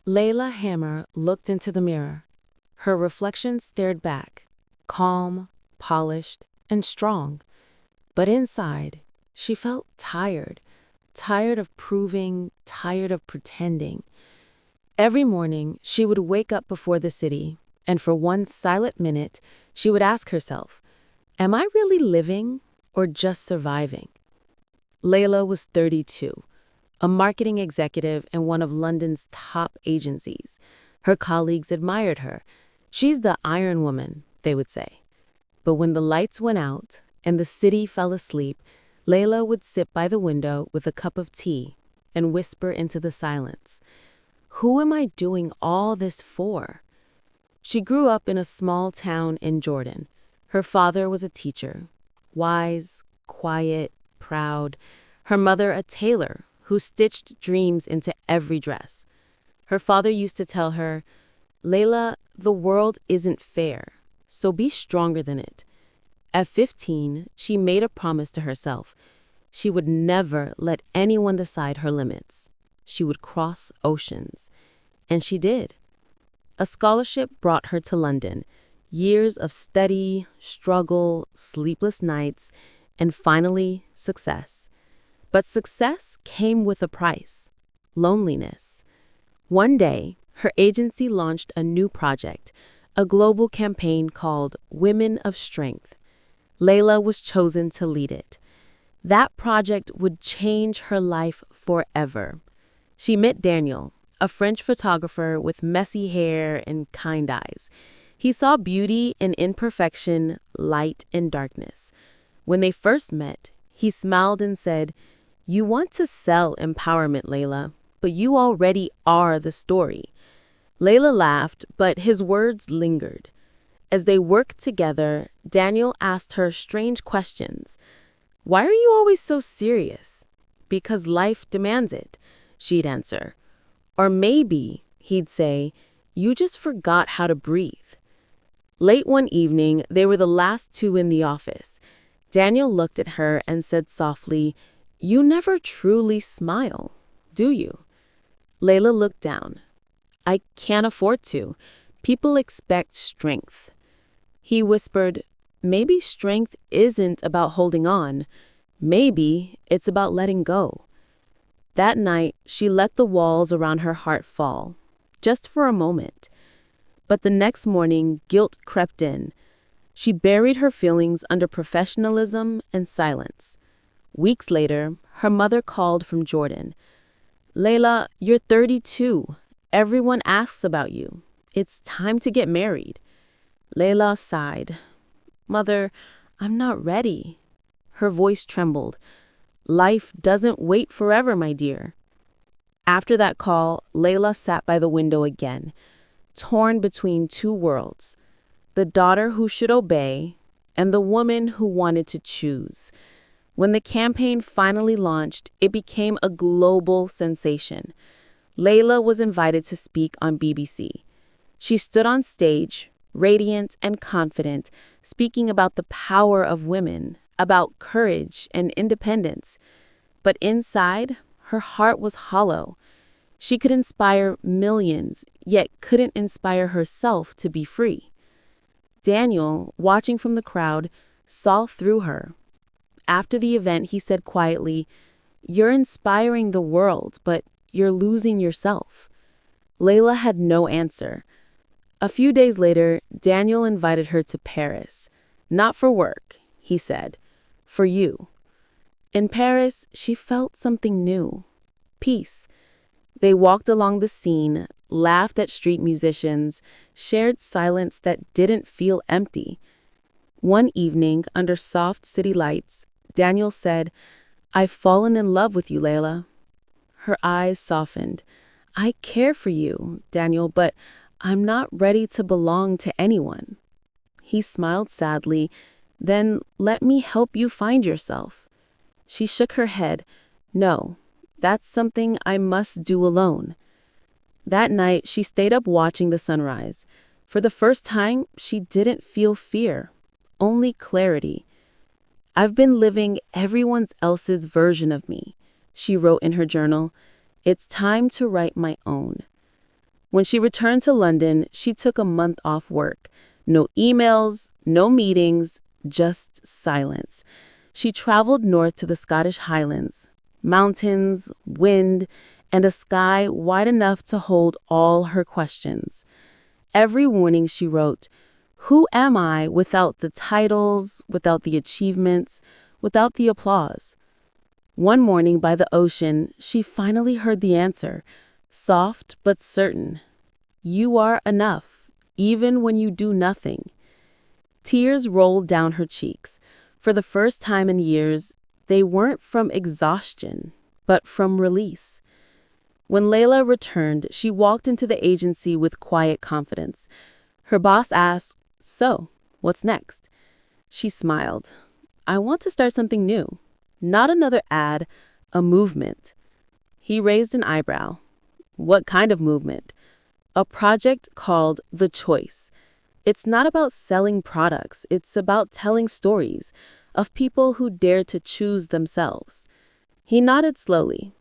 Layla Hammer looked into the mirror. Her reflection stared back, calm, polished, and strong. But inside, she felt tired, tired of proving, tired of pretending. Every morning, she would wake up before the city, and for one silent minute, she would ask herself, am I really living or just surviving? Layla was 32, a marketing executive in one of London's top agencies. Her colleagues admired her. She's the Iron Woman, they would say. But when the lights went out and the city fell asleep, Layla would sit by the window with a cup of tea and whisper into the silence, who am I doing all this for? She grew up in a small town in Jordan. Her father was a teacher, wise, quiet, proud. Her mother a tailor who stitched dreams into every dress. Her father used to tell her, Layla, the world isn't fair, so be stronger than it. At 15, she made a promise to herself. She would never let anyone decide her limits. She would cross oceans. And she did. A scholarship brought her to London. Years of study, struggle, sleepless nights, and finally, success. But success came with a price: loneliness. One day, her agency launched a new project, a global campaign called Women of Strength. Layla was chosen to lead it. That project would change her life forever. She met Daniel, a French photographer with messy hair and kind eyes. He saw beauty in imperfection, light in darkness. When they first met, he smiled and said, you want to sell empowerment, Layla, but you already are the story. Layla laughed, but his words lingered. As they worked together, Daniel asked her strange questions. Why are you always so serious? Because life demands it, she'd answer. Or maybe, he'd say, you just forgot how to breathe. Late one evening, they were the last two in the office. Daniel looked at her and said softly, you never truly smile, do you? Layla looked down. I can't afford to. People expect strength. He whispered, maybe strength isn't about holding on. Maybe it's about letting go. That night, she let the walls around her heart fall, just for a moment. But the next morning, guilt crept in. She buried her feelings under professionalism and silence. Weeks later, her mother called from Jordan. Layla, you're 32. Everyone asks about you. It's time to get married. Layla sighed. Mother, I'm not ready. Her voice trembled. Life doesn't wait forever, my dear. After that call, Layla sat by the window again, torn between two worlds, the daughter who should obey and the woman who wanted to choose. When the campaign finally launched, it became a global sensation. Layla was invited to speak on BBC. She stood on stage, radiant and confident, speaking about the power of women, about courage and independence. But inside, her heart was hollow. She could inspire millions, yet couldn't inspire herself to be free. Daniel, watching from the crowd, saw through her. After the event, he said quietly, you're inspiring the world, but you're losing yourself. Layla had no answer. A few days later, Daniel invited her to Paris. Not for work, he said, for you. In Paris, she felt something new. Peace. They walked along the Seine, laughed at street musicians, shared silence that didn't feel empty. One evening, under soft city lights, Daniel said, I've fallen in love with you, Layla. Her eyes softened. I care for you, Daniel, but I'm not ready to belong to anyone. He smiled sadly. Then let me help you find yourself. She shook her head. No, that's something I must do alone. That night, she stayed up watching the sunrise. For the first time, she didn't feel fear, only clarity. I've been living everyone else's version of me, she wrote in her journal. It's time to write my own. When she returned to London, she took a month off work. No emails, no meetings, just silence. She traveled north to the Scottish Highlands. Mountains, wind, and a sky wide enough to hold all her questions. Every morning she wrote, "Who am I without the titles, without the achievements, without the applause?" One morning by the ocean, she finally heard the answer, soft but certain. "You are enough, even when you do nothing." Tears rolled down her cheeks. For the first time in years, they weren't from exhaustion, but from release. When Layla returned, she walked into the agency with quiet confidence. Her boss asked, "So, what's next?" She smiled. "I want to start something new. Not another ad, a movement." He raised an eyebrow. "What kind of movement?" "A project called The Choice. It's not about selling products, it's about telling stories of people who dare to choose themselves." He nodded slowly.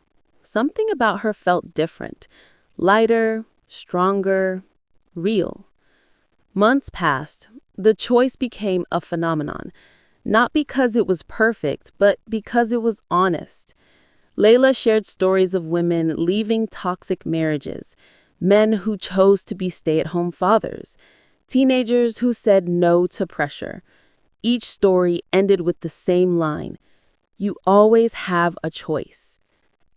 Something about her felt different, lighter, stronger, real. Months passed. The Choice became a phenomenon, not because it was perfect, but because it was honest. Layla shared stories of women leaving toxic marriages, men who chose to be stay-at-home fathers, teenagers who said no to pressure. Each story ended with the same line, "You always have a choice."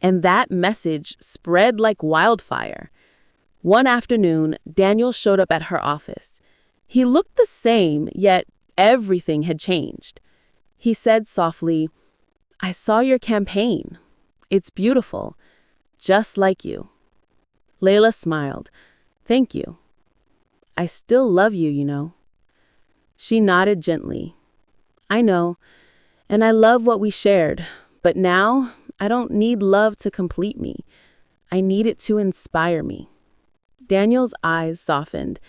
And that message spread like wildfire. One afternoon, Daniel showed up at her office. He looked the same, yet everything had changed. He said softly, "I saw your campaign. It's beautiful, just like you." Layla smiled. "Thank you. I still love you, you know." She nodded gently. "I know, and I love what we shared, but now I don't need love to complete me. I need it to inspire me." Daniel's eyes softened.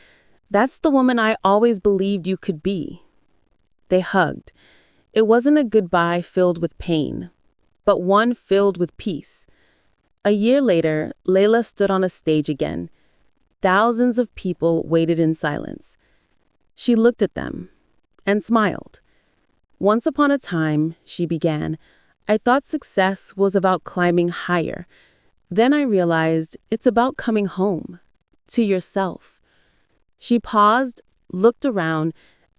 "That's the woman I always believed you could be." They hugged. It wasn't a goodbye filled with pain, but one filled with peace. A year later, Layla stood on a stage again. Thousands of people waited in silence. She looked at them and smiled. "Once upon a time," she began, "I thought success was about climbing higher. Then I realized it's about coming home, to yourself." She paused, looked around,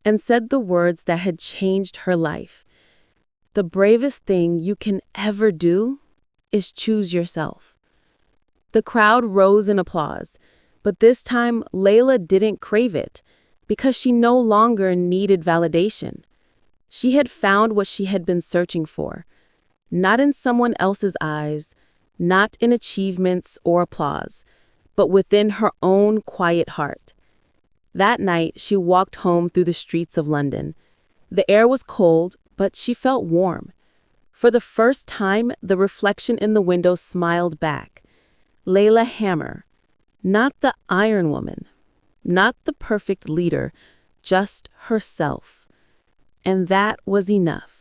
and said the words that had changed her life. "The bravest thing you can ever do is choose yourself." The crowd rose in applause, but this time Layla didn't crave it, because she no longer needed validation. She had found what she had been searching for, not in someone else's eyes, not in achievements or applause, but within her own quiet heart. That night, she walked home through the streets of London. The air was cold, but she felt warm. For the first time, the reflection in the window smiled back. Layla Hammer, not the Iron Woman, not the perfect leader, just herself. And that was enough.